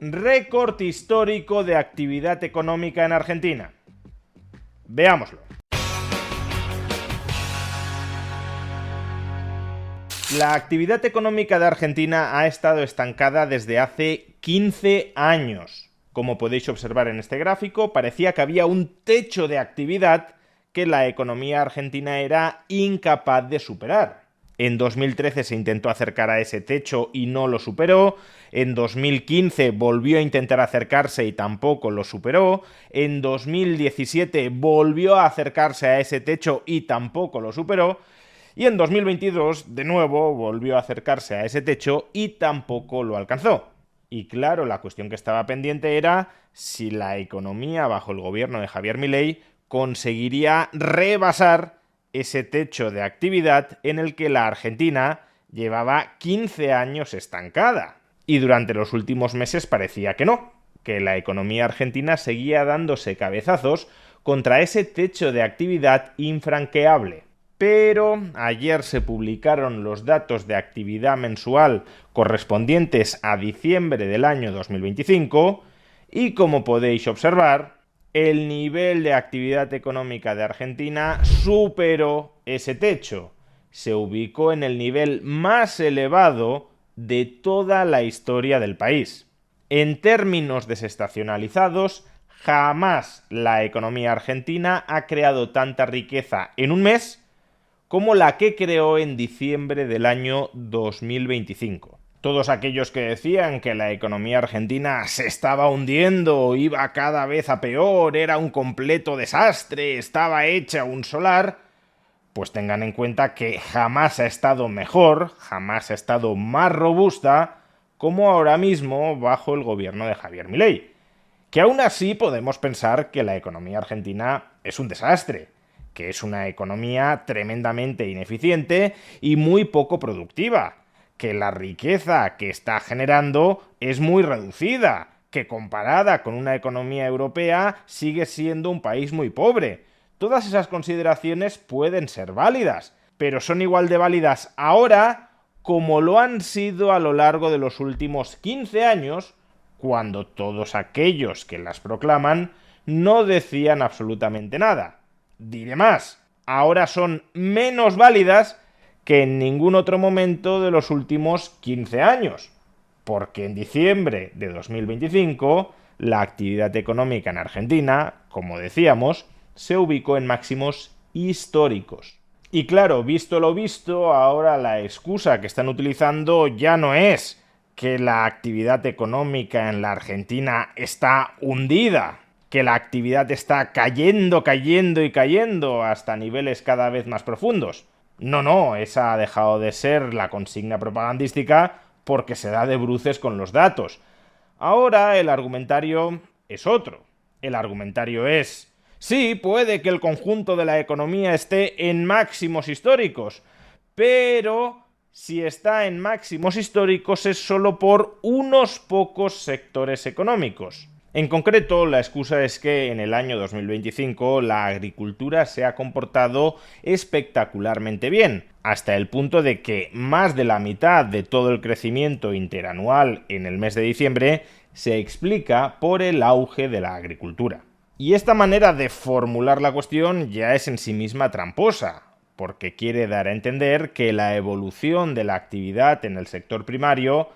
Récord histórico de actividad económica en Argentina. Veámoslo. La actividad económica de Argentina ha estado estancada desde hace 15 años. Como podéis observar en este gráfico, parecía que había un techo de actividad que la economía argentina era incapaz de superar. En 2013 se intentó acercar a ese techo y no lo superó. En 2015 volvió a intentar acercarse y tampoco lo superó. En 2017 volvió a acercarse a ese techo y tampoco lo superó. Y en 2022 de nuevo volvió a acercarse a ese techo y tampoco lo alcanzó. Y claro, la cuestión que estaba pendiente era si la economía bajo el gobierno de Javier Milei conseguiría rebasar ese techo de actividad en el que la Argentina llevaba 15 años estancada. Y durante los últimos meses parecía que no, que la economía argentina seguía dándose cabezazos contra ese techo de actividad infranqueable. Pero ayer se publicaron los datos de actividad mensual correspondientes a diciembre del año 2025 y, como podéis observar, el nivel de actividad económica de Argentina superó ese techo. Se ubicó en el nivel más elevado de toda la historia del país. En términos desestacionalizados, jamás la economía argentina ha creado tanta riqueza en un mes como la que creó en diciembre del año 2025. Todos aquellos que decían que la economía argentina se estaba hundiendo, iba cada vez a peor, era un completo desastre, estaba hecha un solar, pues tengan en cuenta que jamás ha estado mejor, jamás ha estado más robusta como ahora mismo bajo el gobierno de Javier Milei. Que aún así podemos pensar que la economía argentina es un desastre, que es una economía tremendamente ineficiente y muy poco productiva, que la riqueza que está generando es muy reducida, que comparada con una economía europea sigue siendo un país muy pobre. Todas esas consideraciones pueden ser válidas, pero son igual de válidas ahora como lo han sido a lo largo de los últimos 15 años, cuando todos aquellos que las proclaman no decían absolutamente nada. Diré más, ahora son menos válidas que en ningún otro momento de los últimos 15 años, porque en diciembre de 2025 la actividad económica en Argentina, como decíamos, se ubicó en máximos históricos. Y claro, visto lo visto, ahora la excusa que están utilizando ya no es que la actividad económica en la Argentina está hundida, que la actividad está cayendo hasta niveles cada vez más profundos. No, esa ha dejado de ser la consigna propagandística porque se da de bruces con los datos. Ahora el argumentario es otro. El argumentario es: sí, puede que el conjunto de la economía esté en máximos históricos, pero si está en máximos históricos es solo por unos pocos sectores económicos. En concreto, la excusa es que en el año 2025 la agricultura se ha comportado espectacularmente bien, hasta el punto de que más de la mitad de todo el crecimiento interanual en el mes de diciembre se explica por el auge de la agricultura. Y esta manera de formular la cuestión ya es en sí misma tramposa, porque quiere dar a entender que la evolución de la actividad en el sector primario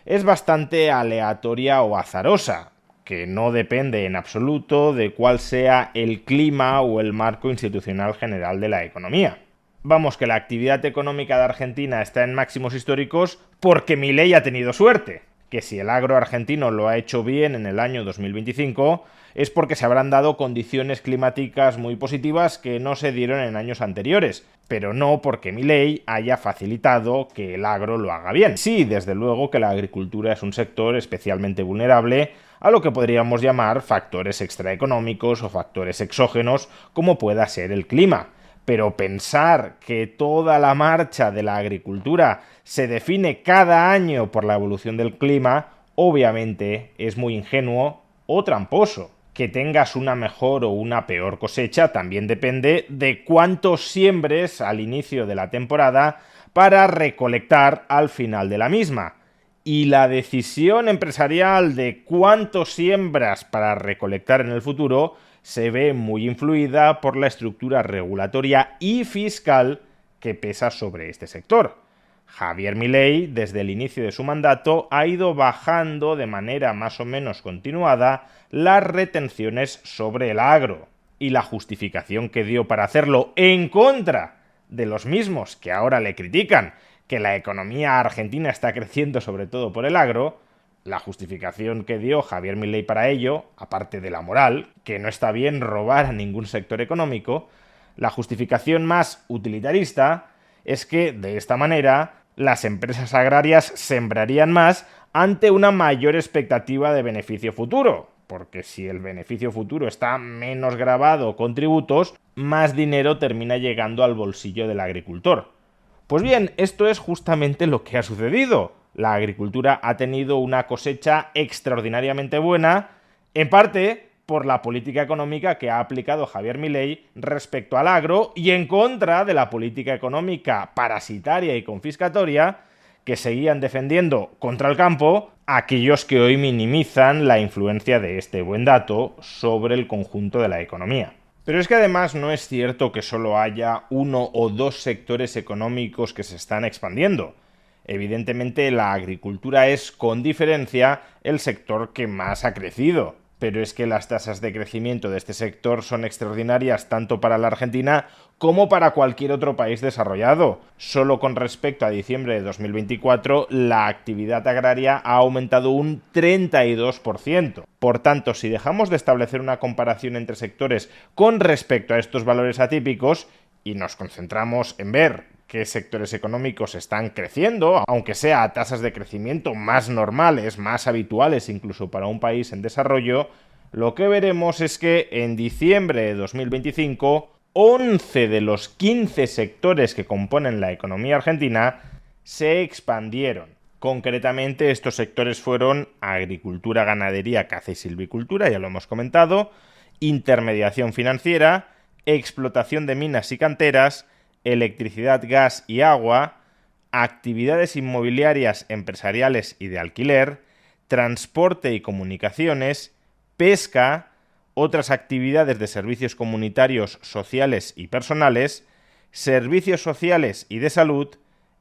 es bastante aleatoria o azarosa, que no depende en absoluto de cuál sea el clima o el marco institucional general de la economía. Vamos, que la actividad económica de Argentina está en máximos históricos porque Milei ha tenido suerte, que si el agro argentino lo ha hecho bien en el año 2025 es porque se habrán dado condiciones climáticas muy positivas que no se dieron en años anteriores, pero no porque Milei haya facilitado que el agro lo haga bien. Sí, desde luego que la agricultura es un sector especialmente vulnerable a lo que podríamos llamar factores extraeconómicos o factores exógenos, como pueda ser el clima. Pero pensar que toda la marcha de la agricultura se define cada año por la evolución del clima, obviamente es muy ingenuo o tramposo. Que tengas una mejor o una peor cosecha también depende de cuánto siembres al inicio de la temporada para recolectar al final de la misma. y la decisión empresarial de cuánto siembras para recolectar en el futuro se ve muy influida por la estructura regulatoria y fiscal que pesa sobre este sector. Javier Milei, desde el inicio de su mandato, ha ido bajando de manera más o menos continuada las retenciones sobre el agro. Y la justificación que dio para hacerlo en contra de los mismos que ahora le critican que la economía argentina está creciendo sobre todo por el agro, la justificación que dio Javier Milei para ello, aparte de la moral, que no está bien robar a ningún sector económico, la justificación más utilitarista es que, de esta manera, las empresas agrarias sembrarían más ante una mayor expectativa de beneficio futuro, porque si el beneficio futuro está menos gravado con tributos, más dinero termina llegando al bolsillo del agricultor. Pues bien, esto es justamente lo que ha sucedido. La agricultura ha tenido una cosecha extraordinariamente buena, en parte por la política económica que ha aplicado Javier Milei respecto al agro y en contra de la política económica parasitaria y confiscatoria que seguían defendiendo contra el campo aquellos que hoy minimizan la influencia de este buen dato sobre el conjunto de la economía. Pero es que además no es cierto que solo haya uno o dos sectores económicos que se están expandiendo. Evidentemente la agricultura es, con diferencia, el sector que más ha crecido. Pero es que las tasas de crecimiento de este sector son extraordinarias tanto para la Argentina como para cualquier otro país desarrollado. Solo con respecto a diciembre de 2024, la actividad agraria ha aumentado un 32%. Por tanto, si dejamos de establecer una comparación entre sectores con respecto a estos valores atípicos y nos concentramos en ver qué sectores económicos están creciendo, aunque sea a tasas de crecimiento más normales, más habituales incluso para un país en desarrollo, lo que veremos es que en diciembre de 2025, 11 de los 15 sectores que componen la economía argentina se expandieron. Concretamente, estos sectores fueron agricultura, ganadería, caza y silvicultura, ya lo hemos comentado, intermediación financiera, explotación de minas y canteras, electricidad, gas y agua, actividades inmobiliarias, empresariales y de alquiler, transporte y comunicaciones, pesca, otras actividades de servicios comunitarios, sociales y personales, servicios sociales y de salud,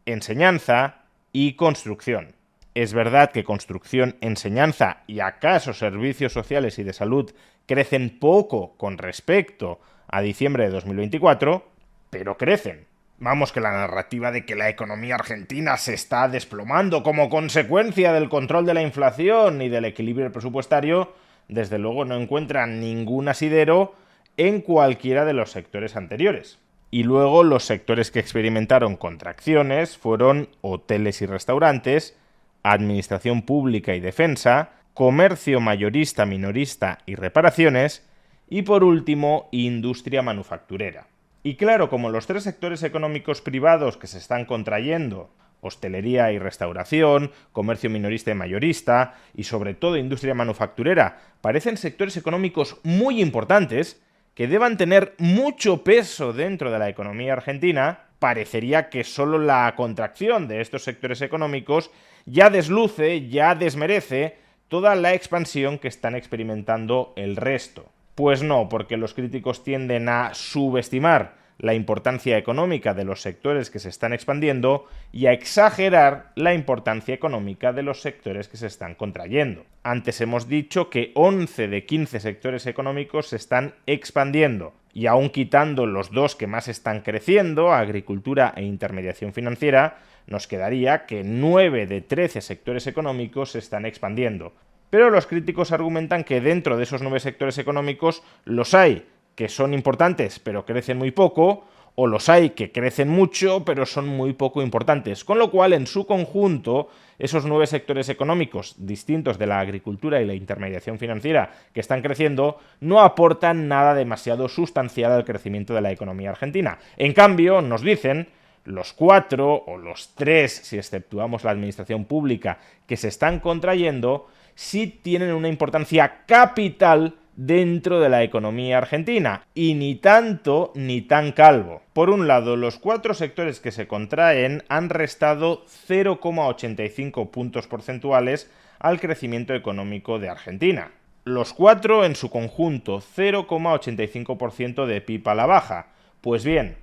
enseñanza y construcción. Es verdad que construcción, enseñanza y acaso servicios sociales y de salud crecen poco con respecto a diciembre de 2024, pero crecen. Vamos, que la narrativa de que la economía argentina se está desplomando como consecuencia del control de la inflación y del equilibrio presupuestario, desde luego no encuentra ningún asidero en cualquiera de los sectores anteriores. Y luego los sectores que experimentaron contracciones fueron hoteles y restaurantes, administración pública y defensa, comercio mayorista, minorista y reparaciones, y por último, industria manufacturera. Y claro, como los tres sectores económicos privados que se están contrayendo, hostelería y restauración, comercio minorista y mayorista, y sobre todo industria manufacturera, parecen sectores económicos muy importantes, que deban tener mucho peso dentro de la economía argentina, parecería que solo la contracción de estos sectores económicos ya desluce, ya desmerece toda la expansión que están experimentando el resto. Pues no, porque los críticos tienden a subestimar la importancia económica de los sectores que se están expandiendo y a exagerar la importancia económica de los sectores que se están contrayendo. Antes hemos dicho que 11 de 15 sectores económicos se están expandiendo, y aún quitando los dos que más están creciendo, agricultura e intermediación financiera, nos quedaría que 9 de 13 sectores económicos se están expandiendo. Pero los críticos argumentan que dentro de esos 9 sectores económicos los hay que son importantes pero crecen muy poco, o los hay que crecen mucho pero son muy poco importantes. Con lo cual, en su conjunto, esos 9 sectores económicos distintos de la agricultura y la intermediación financiera que están creciendo no aportan nada demasiado sustancial al crecimiento de la economía argentina. En cambio, nos dicen los 4 o los 3, si exceptuamos la administración pública, que se están contrayendo, sí tienen una importancia capital dentro de la economía argentina, y ni tanto ni tan calvo. Por un lado, los 4 sectores que se contraen han restado 0,85 puntos porcentuales al crecimiento económico de Argentina. Los 4 en su conjunto, 0,85% de PIB a la baja. Pues bien,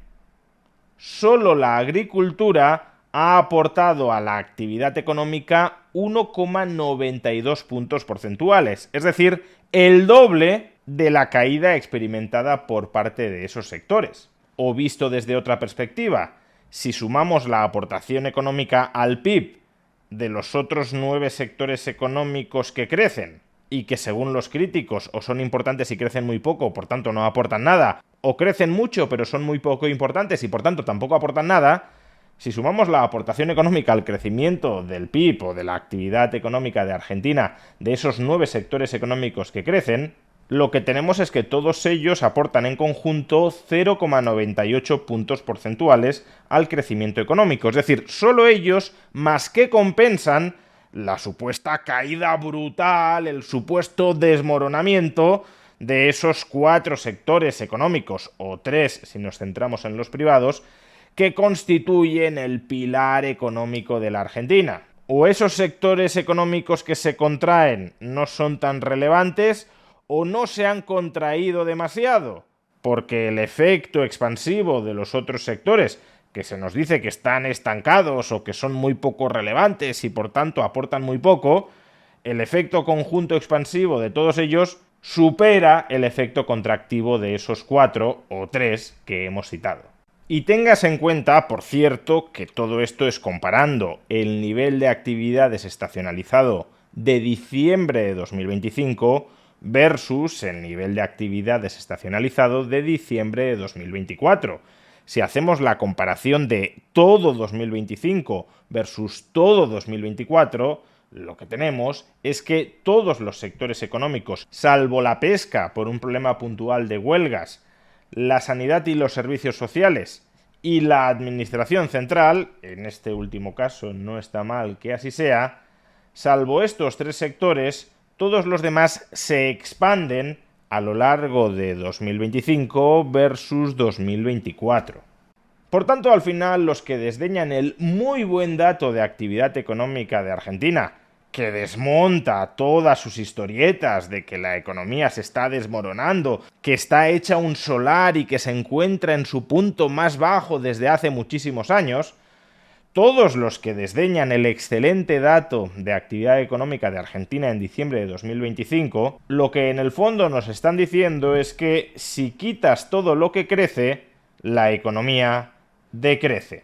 solo la agricultura ha aportado a la actividad económica 1,92 puntos porcentuales, es decir, el doble de la caída experimentada por parte de esos sectores. O visto desde otra perspectiva, si sumamos la aportación económica al PIB de los otros 9 sectores económicos que crecen, y que según los críticos o son importantes y crecen muy poco, por tanto no aportan nada, o crecen mucho pero son muy poco importantes y por tanto tampoco aportan nada, si sumamos la aportación económica al crecimiento del PIB o de la actividad económica de Argentina, de esos 9 sectores económicos que crecen, lo que tenemos es que todos ellos aportan en conjunto 0,98 puntos porcentuales al crecimiento económico. Es decir, solo ellos más que compensan la supuesta caída brutal, el supuesto desmoronamiento de esos 4 sectores económicos, o 3 si nos centramos en los privados, que constituyen el pilar económico de la Argentina. O esos sectores económicos que se contraen no son tan relevantes, o no se han contraído demasiado, porque el efecto expansivo de los otros sectores, que se nos dice que están estancados o que son muy poco relevantes y por tanto aportan muy poco, el efecto conjunto expansivo de todos ellos supera el efecto contractivo de esos 4 o 3 que hemos citado. Y tengas en cuenta, por cierto, que todo esto es comparando el nivel de actividad desestacionalizado de diciembre de 2025 versus el nivel de actividad desestacionalizado de diciembre de 2024. Si hacemos la comparación de todo 2025 versus todo 2024, lo que tenemos es que todos los sectores económicos, salvo la pesca por un problema puntual de huelgas, la sanidad y los servicios sociales y la administración central, en este último caso no está mal que así sea, salvo estos 3 sectores, todos los demás se expanden a lo largo de 2025 versus 2024. Por tanto, al final, los que desdeñan el muy buen dato de actividad económica de Argentina, que desmonta todas sus historietas de que la economía se está desmoronando, que está hecha un solar y que se encuentra en su punto más bajo desde hace muchísimos años, todos los que desdeñan el excelente dato de actividad económica de Argentina en diciembre de 2025, lo que en el fondo nos están diciendo es que si quitas todo lo que crece, la economía decrece.